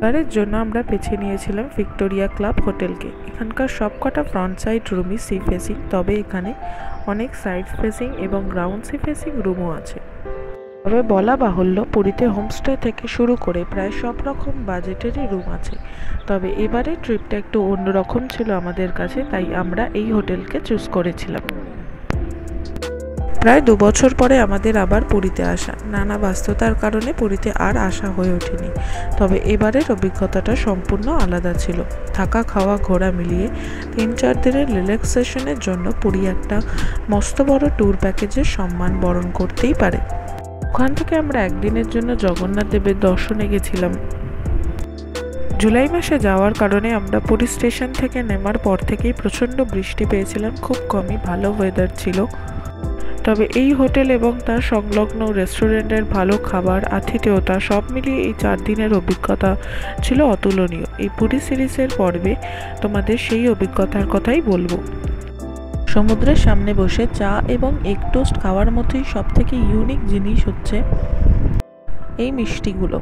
এবারের জন্য আমরা বেছে নিয়েছিলাম ভিক্টোরিয়া ক্লাব হোটেলকে। এখানকার সবকটা ফ্রন্ট সাইড রুমই সি ফেসিং, তবে এখানে অনেক সাইড ফেসিং এবং গ্রাউন্ড সি ফেসিং রুমও আছে। তবে বলা বাহুল্য, পুরীতে হোমস্টে থেকে শুরু করে প্রায় সব রকম বাজেটেরই রুম আছে। তবে এবারের ট্রিপটা একটু অন্যরকম ছিল আমাদের কাছে, তাই আমরা এই হোটেলকে চুজ করেছিলাম। প্রায় 2 বছর পরে আমাদের আবার পুরীতে আসা, নানা ব্যস্ততার কারণে পুরীতে আর আসা হয়ে ওঠেনি। তবে এবারের অভিজ্ঞতাটা সম্পূর্ণ আলাদা ছিল। থাকা খাওয়া ঘোরা মিলিয়ে 3-4 দিনের রিল্যাক্সেশনের জন্য পুরী একটা মস্ত বড় ট্যুর প্যাকেজের সম্মান বরণ করতেই পারে। ওখান থেকে আমরা একদিনের জন্য জগন্নাথ দেবের দর্শনে গেছিলাম। জুলাই মাসে যাওয়ার কারণে আমরা পুরী স্টেশন থেকে নেমার পর থেকেই প্রচণ্ড বৃষ্টি পেয়েছিলাম, খুব কমই ভালো ওয়েদার ছিল। তবে এই হোটেল এবং তার সংলগ্ন রেস্টুরেন্টের ভালো খাবার, আতিথেয়তা সব মিলিয়ে এই 4 দিনের অভিজ্ঞতা ছিল অতুলনীয়। এই পুরী সিরিজের পর্বে তোমাদের সেই অভিজ্ঞতার কথাই বলবো। সমুদ্রের সামনে বসে চা এবং এগ টোস্ট খাওয়ার মতোই সবথেকে ইউনিক জিনিস হচ্ছে এই মিষ্টিগুলো।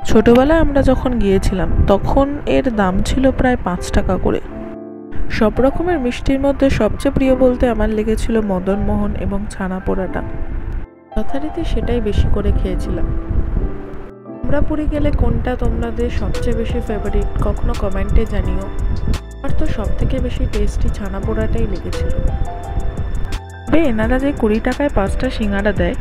ছোটবেলায় আমরা যখন গিয়েছিলাম তখন এর দাম ছিল প্রায় 5 টাকা করে। সব রকমের মিষ্টির মধ্যে সবচেয়ে প্রিয় বলতে আমার লেগেছিল মদনমোহন এবং ছানা পোড়াটা। যথারীতি সেটাই বেশি করে খেয়েছিলাম। আমরা পুরী গেলে কোনটা তোমাদের সবচেয়ে বেশি ফেভারিট কখনো কমেন্টে জানিও। আমার তো সব থেকে বেশি টেস্টি ছানা পোড়াটাই লেগেছিল। তবে এনারা যে 20 টাকায় 5টা সিঙ্গাড়া দেয়,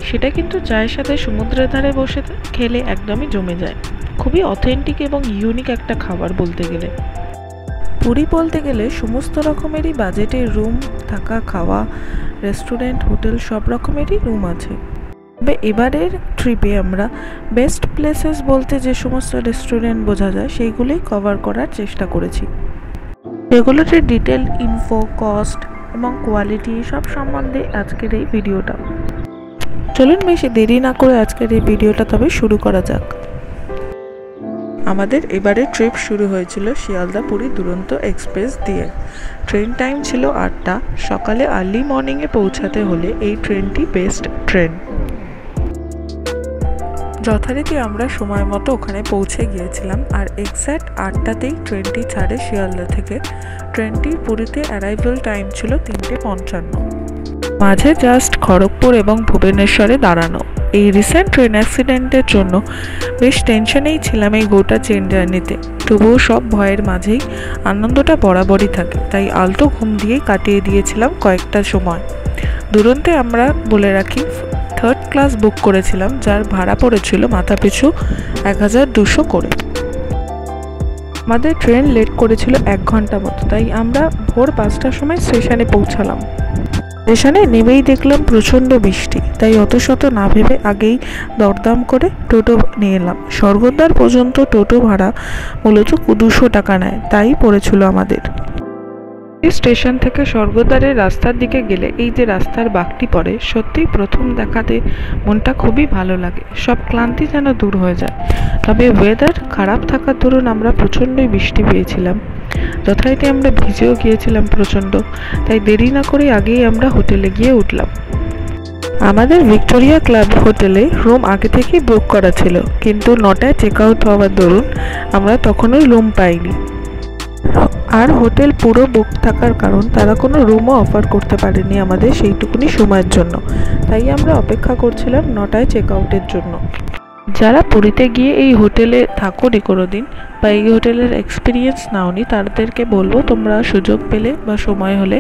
সেটা কিন্তু চায়ের সাথে সমুদ্রের ধারে বসে খেলে একদমই জমে যায়। খুবই অথেন্টিক এবং ইউনিক একটা খাবার বলতে গেলে। পুরী বলতে গেলে সমস্ত রকমেরই বাজেটের রুম, থাকা খাওয়া, রেস্টুরেন্ট, হোটেল সব রকমেরই রুম আছে। তবে এবারের ট্রিপে আমরা বেস্ট প্লেসেস বলতে যে সমস্ত রেস্টুরেন্ট বোঝা যায় সেইগুলোই কভার করার চেষ্টা করেছি। সেগুলোতে ডিটেল ইনফো, কস্ট এবং কোয়ালিটি সব সম্বন্ধে আজকের এই ভিডিওটা। চলুন বেশি দেরি না করে আজকের এই ভিডিওটা তবে শুরু করা যাক। আমাদের এবারে ট্রিপ শুরু হয়েছিল শিয়ালদা পুরী দুরন্ত এক্সপ্রেস দিয়ে। ট্রেন টাইম ছিল 8টা। সকালে আর্লি মর্নিংয়ে পৌঁছাতে হলে এই ট্রেনটি বেস্ট ট্রেন। যথারীতি আমরা সময় মতো ওখানে পৌঁছে গিয়েছিলাম, আর এক্স্যাক্ট 8টাতেই ট্রেনটি ছাড়ে শিয়ালদা থেকে। ট্রেনটির পুরীতে অ্যারাইভাল টাইম ছিল 3:55। মাঝে জাস্ট খড়গপুর এবং ভুবনেশ্বরে দাঁড়ানো। এই রিসেন্ট ট্রেন অ্যাক্সিডেন্টের জন্য বেশ টেনশনেই ছিলাম এই গোটা ট্রেন জার্নিতে। তবুও সব ভয়ের মাঝেই আনন্দটা বরাবরই থাকে, তাই আলতো ঘুম দিয়েই কাটিয়ে দিয়েছিলাম কয়েকটা সময়। দুরন্তে আমরা বলে রাখি 3rd ক্লাস বুক করেছিলাম, যার ভাড়া পড়েছিল মাথাপিছু 1200 করে। আমাদের ট্রেন লেট করেছিল 1 ঘন্টা মতো, তাই আমরা ভোর 5টার সময় স্টেশনে পৌঁছালাম। স্টেশনে নেমেই দেখলাম প্রচণ্ড বৃষ্টি, তাই অত শত না ভেবে আগেই দরদাম করে টোটো নিয়ে এলাম। স্বর্গদ্বার পর্যন্ত টোটো ভাড়া মূলত 200 টাকা নেয়, তাই পড়েছিল আমাদের। এই স্টেশন থেকে স্বর্গদ্বারের রাস্তার দিকে গেলে এই যে রাস্তার বাঁকটি পড়ে, সত্যিই প্রথম দেখাতে মনটা খুবই ভালো লাগে, সব ক্লান্তি যেন দূর হয়ে যায়। তবে ওয়েদার খারাপ থাকার দরুন আমরা প্রচণ্ডই বৃষ্টি পেয়েছিলাম। যথারীতি আমরা ভিজেও গিয়েছিলাম প্রচণ্ড, তাই দেরি না করে আগেই আমরা হোটেলে গিয়ে উঠলাম। আমাদের ভিক্টোরিয়া ক্লাব হোটেলে রুম আগে থেকেই বুক করা ছিল, কিন্তু 9টায় চেক আউট হওয়ার দরুন আমরা তখনও রুম পাইনি। আর হোটেল পুরো বুক থাকার কারণ তারা কোনো রুমও অফার করতে পারেনি আমাদের সেইটুকুনি সময়ের জন্য, তাই আমরা অপেক্ষা করছিলাম 9টায় চেক আউটের জন্য। যারা পুরীতে গিয়ে এই হোটেলে থাকোনি কোনোদিন বা এই হোটেলের এক্সপিরিয়েন্স নাওনি, তাদেরকে বলবো তোমরা সুযোগ পেলে বা সময় হলে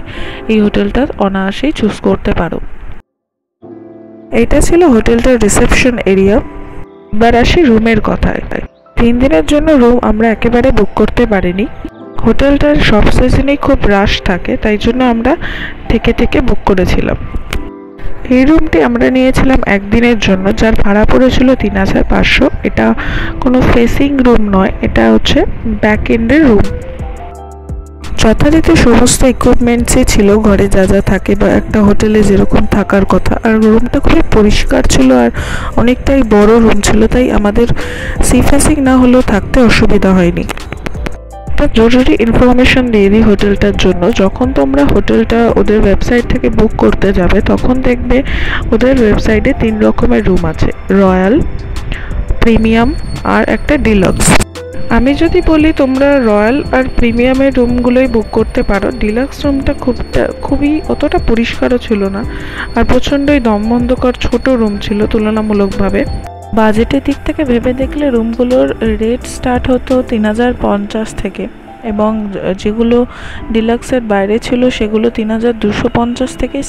এই হোটেলটা অনায়াসেই চুজ করতে পারো। এটা ছিল হোটেলটার রিসেপশন এরিয়া। এবার আসি রুমের কথায়। 3 দিনের জন্য রুম আমরা একেবারে বুক করতে পারিনি। হোটেলটার সব সিজনেই খুব রাশ থাকে, তাই জন্য আমরা থেকে থেকে বুক করেছিলাম। এই রুমটি আমরা নিয়েছিলাম 1 দিনের জন্য, যার ভাড়া পড়েছিল 3500। এটা কোনো ফেসিং রুম নয়, এটা হচ্ছে ব্যাক এন্ডের রুম। যথারীতি সমস্ত ইকুইপমেন্টসই ছিল ঘরে যা যা থাকে বা একটা হোটেলে যেরকম থাকার কথা। আর রুমটা খুবই পরিষ্কার ছিল আর অনেকটাই বড় রুম ছিল, তাই আমাদের সি ফেসিং না হলেও থাকতে অসুবিধা হয়নি। একটা জরুরি ইনফরমেশন দিয়ে দিই হোটেলটার জন্য। যখন তোমরা হোটেলটা ওদের ওয়েবসাইট থেকে বুক করতে যাবে, তখন দেখবে ওদের ওয়েবসাইটে 3 রকমের রুম আছে, রয়্যাল, প্রিমিয়াম আর একটা ডিলাক্স। আমি যদি বলি তোমরা রয়্যাল আর প্রিমিয়ামের রুমগুলোই বুক করতে পারো। ডিলাক্স রুমটা খুবই অতটা পরিষ্কারও ছিল না, আর প্রচণ্ডই দমবন্ধকর ছোট রুম ছিল তুলনামূলকভাবে। বাজেটের দিক থেকে ভেবে দেখলে রুমগুলোর রেট স্টার্ট হতো 3050 থেকে, এবং যেগুলো ডিলাক্সের বাইরে ছিল সেগুলো 3250 থেকে।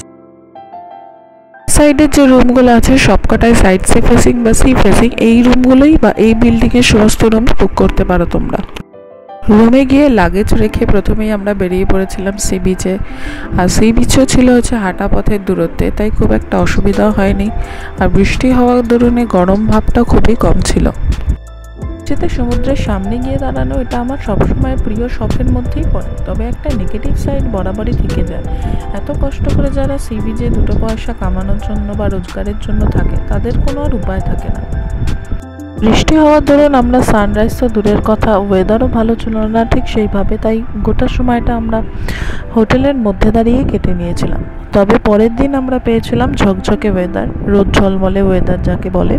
সাইডের যে রুমগুলো আছে সবকটাই সাইড সি ফেসিং বা সি ফেসিং, এই রুমগুলোই বা এই বিল্ডিংয়ের সমস্ত রুম বুক করতে পারো তোমরা। রুমে গিয়ে লাগেজ রেখে প্রথমেই আমরা বেরিয়ে পড়েছিলাম সি বিচে, আর সি বিচও ছিল হচ্ছে হাঁটা পথের দূরত্বে, তাই খুব একটা অসুবিধা হয়নি। আর বৃষ্টি হওয়ার দরুনে গরম ভাবটা খুবই কম ছিল। যেতে সমুদ্রের সামনে গিয়ে দাঁড়ানো এটা আমার সবসময় প্রিয় শখের মধ্যেই পড়ে, তবে একটা নেগেটিভ সাইড বরাবরই থেকে যায়। এত কষ্ট করে যারা সি বিচে দুটো পয়সা কামানোর জন্য বা রোজগারের জন্য থাকে, তাদের কোনো আর উপায় থাকে না। বৃষ্টি হওয়ার দরুন আমরা সানরাইজ তো দূরের কথা, ওয়েদারও ভালো ছিল না ঠিক সেইভাবে, তাই গোটা সময়টা আমরা হোটেলের মধ্যে দাঁড়িয়ে কেটে নিয়েছিলাম। তবে পরের দিন আমরা পেয়েছিলাম ঝকঝকে ওয়েদার, রোদ ঝলমলে ওয়েদার যাকে বলে।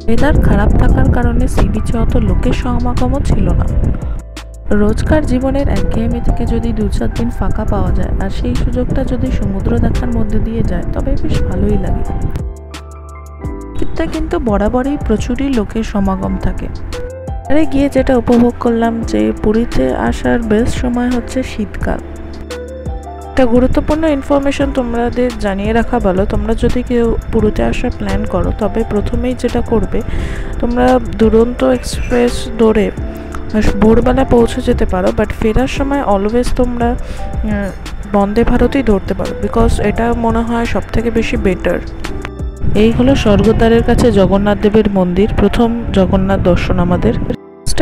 ওয়েদার খারাপ থাকার কারণে সি বিচে অত লোকের সমাগমও ছিল না। রোজকার জীবনের একঘেয়েমি থেকে যদি 2-4 দিন ফাঁকা পাওয়া যায়, আর সেই সুযোগটা যদি সমুদ্র দেখার মধ্যে দিয়ে যায়, তবে বেশ ভালোই লাগে। কিন্তু বরাবরই প্রচুরই লোকের সমাগম থাকে। আরে গিয়ে যেটা উপভোগ করলাম যে পুরীতে আসার বেস্ট সময় হচ্ছে শীতকাল। একটা গুরুত্বপূর্ণ ইনফরমেশন তোমাদের জানিয়ে রাখা ভালো, তোমরা যদি কেউ পুরীতে আসার প্ল্যান করো, তবে প্রথমেই যেটা করবে, তোমরা দুরন্ত এক্সপ্রেস ধরে ভোরবেলা পৌঁছে যেতে পারো, বাট ফেরার সময় অলওয়েজ তোমরা বন্দে ভারতই ধরতে পারো, বিকজ এটা মনে হয় সব থেকে বেশি বেটার। এই হলো স্বর্গদ্বারের কাছে জগন্নাথ দেবের মন্দির, প্রথম জগন্নাথ দর্শন আমাদের।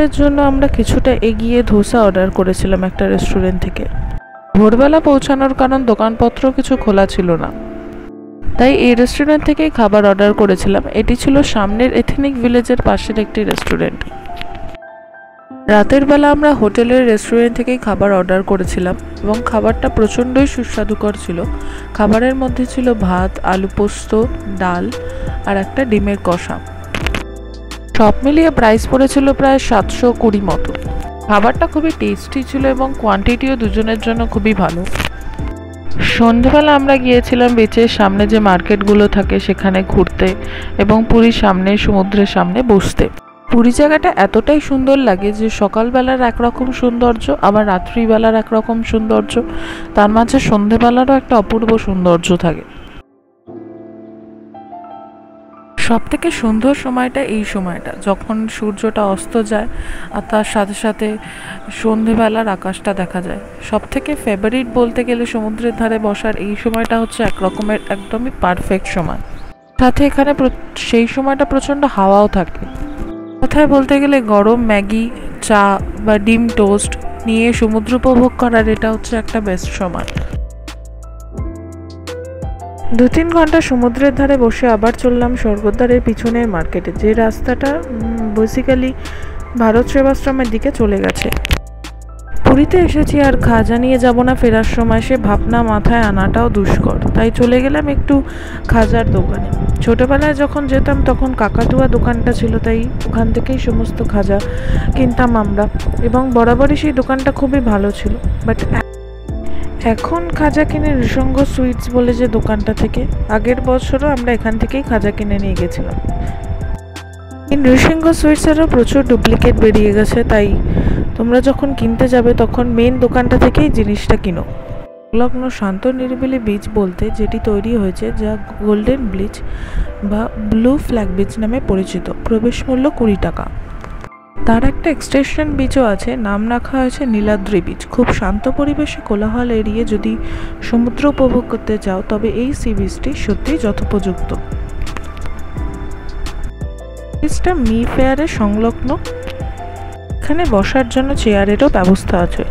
এর জন্য আমরা কিছুটা এগিয়ে ধোসা অর্ডার করেছিলাম একটা রেস্টুরেন্ট থেকে। ভোরবেলা পৌঁছানোর কারণ দোকানপত্র কিছু খোলা ছিল না, তাই এই রেস্টুরেন্ট থেকেই খাবার অর্ডার করেছিলাম। এটি ছিল সামনের এথনিক ভিলেজের পাশের একটি রেস্টুরেন্ট। রাতের বেলা আমরা হোটেলের রেস্টুরেন্ট থেকেই খাবার অর্ডার করেছিলাম, এবং খাবারটা প্রচণ্ডই সুস্বাদুকর ছিল। খাবারের মধ্যে ছিল ভাত, আলু পোস্ত, ডাল আর একটা ডিমের কষা। সব মিলিয়ে প্রাইস পড়েছিল প্রায় 720 মতো। খাবারটা খুবই টেস্টি ছিল এবং কোয়ান্টিটিও দুজনের জন্য খুবই ভালো। সন্ধ্যেবেলা আমরা গিয়েছিলাম বিচের সামনে যে মার্কেটগুলো থাকে সেখানে ঘুরতে, এবং পুরীর সামনে সমুদ্রের সামনে বসতে। পুরী জায়গাটা এতটাই সুন্দর লাগে যে সকালবেলার একরকম সৌন্দর্য, আবার রাত্রিবেলার একরকম সৌন্দর্য, তার মাঝে সন্ধ্যেবেলারও একটা অপূর্ব সৌন্দর্য থাকে। সব থেকে সুন্দর সময়টা এই সময়টা, যখন সূর্যটা অস্ত যায় আর তার সাথে সাথে সন্ধেবেলার আকাশটা দেখা যায়। সব থেকে ফেভারিট বলতে গেলে সমুদ্রের ধারে বসার এই সময়টা হচ্ছে এক রকমের একদমই পারফেক্ট সময়। সাথে এখানে সেই সময়টা প্রচণ্ড হাওয়াও থাকে। কথায় বলতে গেলে গরম ম্যাগি, চা বা ডিম টোস্ট নিয়ে সমুদ্র উপভোগ করার এটা হচ্ছে একটা বেস্ট সময়। 2-3 ঘন্টা সমুদ্রের ধারে বসে আবার চললাম স্বর্গদ্বারের পিছনের মার্কেটে, যে রাস্তাটা বেসিক্যালি ভারত সেবাশ্রমের দিকে চলে গেছে। পুরীতে এসেছি আর খাজা নিয়ে যাব না ফেরার সময়, সে ভাবনা মাথায় আনাটাও দুষ্কর, তাই চলে গেলাম একটু খাজার দোকানে। ছোটোবেলায় যখন যেতাম তখন কাকাতুয়া দোকানটা ছিল, তাই ওখান থেকেই সমস্ত খাজা কিনতাম আমরা, এবং বরাবরই সেই দোকানটা খুবই ভালো ছিল। বাট এখন খাজা কিনে নৃসঙ্গ সুইটস বলে যে দোকানটা থেকে, আগের বছরও আমরা এখান থেকেই খাজা কিনে নিয়ে গেছিলাম। এই নৃসিংহ সুইটসেরও প্রচুর ডুপ্লিকেট বেরিয়ে গেছে, তাই তোমরা যখন কিনতে যাবে তখন মেন দোকানটা থেকেই জিনিসটা কিনো। সংলগ্ন শান্ত নিরিবিলি বিচ বলতে যেটি তৈরি হয়েছে, যা গোল্ডেন ব্লিচ বা ব্লু ফ্ল্যাগ বিচ নামে পরিচিত, প্রবেশ মূল্য 20 টাকা। তার একটা এক্সটেনশন বিচও আছে, নাম রাখা হয়েছে নীলাদ্রি বিচ। খুব শান্ত পরিবেশে কোলাহল এড়িয়ে যদি সমুদ্র উপভোগ করতে চাও, তবে এই সি বিচটি সত্যিই যথোপযুক্ত। বিচটা মি ফেয়ারের সংলগ্ন, এখানে বসার জন্য চেয়ারেরও ব্যবস্থা আছে।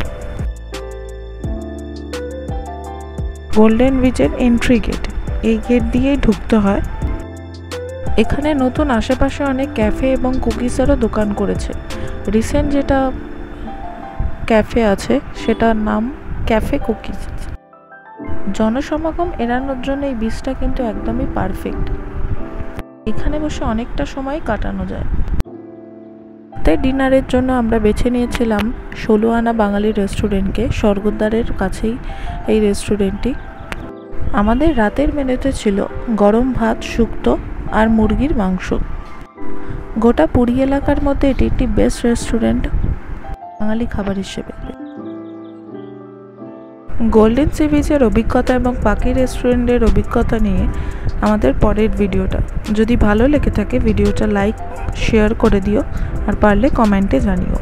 গোল্ডেন বিচের এন্ট্রি গেট, এই গেট দিয়েই ঢুকতে হয়। এখানে নতুন আশেপাশে অনেক ক্যাফে এবং কুকিজেরও দোকান করেছে। রিসেন্ট যেটা ক্যাফে আছে সেটার নাম ক্যাফে কুকিজ। জনসমাগম এড়ানোর জন্য এই বিচটা কিন্তু একদমই পারফেক্ট। এখানে বসে অনেকটা সময় কাটানো যায়। তাই ডিনারের জন্য আমরা বেছে নিয়েছিলাম 16 আনা বাঙালি রেস্টুরেন্টকে। স্বর্গদ্বারের কাছেই এই রেস্টুরেন্টটি। আমাদের রাতের মেনুতে ছিল গরম ভাত, শুক্তো আর মুরগির মাংস। গোটা পুরী এলাকার মধ্যে এটি একটি বেস্ট রেস্টুরেন্ট বাঙালি খাবার হিসেবে। গোল্ডেন সি বিচের অভিজ্ঞতা এবং পাখি রেস্টুরেন্টের অভিজ্ঞতা নিয়ে আমাদের পরের ভিডিওটা। যদি ভালো লেগে থাকে ভিডিওটা লাইক শেয়ার করে দিও আর পারলে কমেন্টে জানিও।